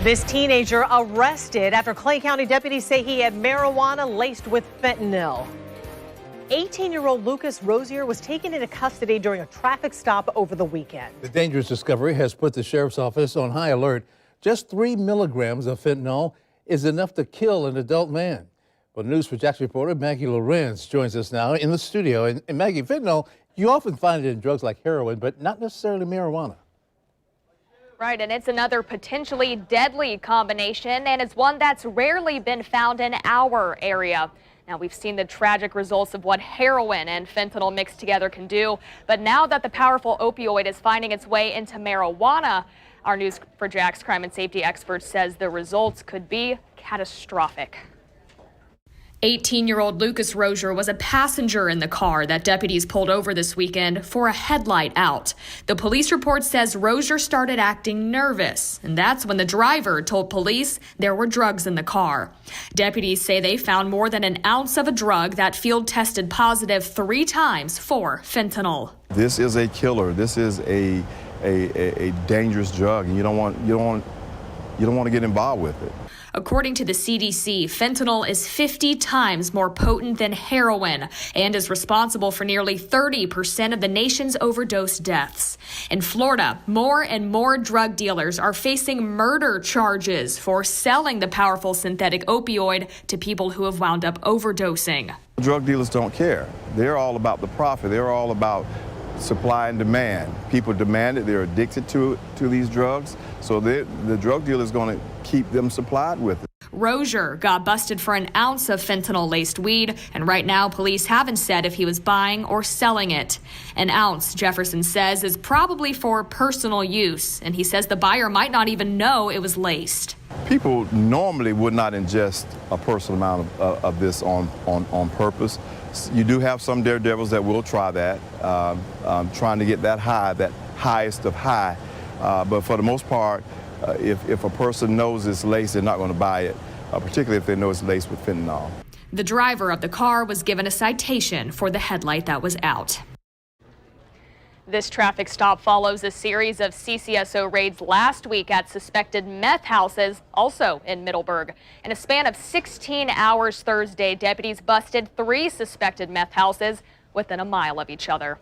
This teenager arrested after Clay County deputies say he had marijuana laced with fentanyl. 18-year-old Lucas Rozier was taken into custody during a traffic stop over the weekend. The dangerous discovery has put the sheriff's office on high alert. Just 3 milligrams of fentanyl is enough to kill an adult man. Well, News for Jax reporter Maggie Lorenz joins us now in the studio. And Maggie, fentanyl, you often find it in drugs like heroin, but not necessarily marijuana. Right, and it's another potentially deadly combination, and it's one that's rarely been found in our area. Now, we've seen the tragic results of what heroin and fentanyl mixed together can do, but now that the powerful opioid is finding its way into marijuana, our News for Jax crime and safety expert says the results could be catastrophic. 18-year-old Lucas Rozier was a passenger in the car that deputies pulled over this weekend for a headlight out. The police report says Rozier started acting nervous, and that's when the driver told police there were drugs in the car. Deputies say they found more than an ounce of a drug that field tested positive 3 times for fentanyl. This is a killer. This is a dangerous drug, and you don't want to get involved with it. According to the CDC, fentanyl is 50 times more potent than heroin and is responsible for nearly 30% of the nation's overdose deaths. In Florida, more and more drug dealers are facing murder charges for selling the powerful synthetic opioid to people who have wound up overdosing. Drug dealers don't care. They're all about the profit. They're all about supply and demand. People demand it. They're addicted to these drugs. So the drug dealer is going to keep them supplied with it. Rozier got busted for an ounce of fentanyl-laced weed, and right now police haven't said if he was buying or selling it. An ounce, Jefferson says, is probably for personal use, and he says the buyer might not even know it was laced. People normally would not ingest a personal amount of this on purpose. You do have some daredevils that will try that, trying to get that high, that highest of high. But for the most part, if a person knows it's laced, they're not going to buy it, particularly if they know it's laced with fentanyl. The driver of the car was given a citation for the headlight that was out. This traffic stop follows a series of CCSO raids last week at suspected meth houses, also in Middleburg. In a span of 16 hours Thursday, deputies busted 3 suspected meth houses within a mile of each other.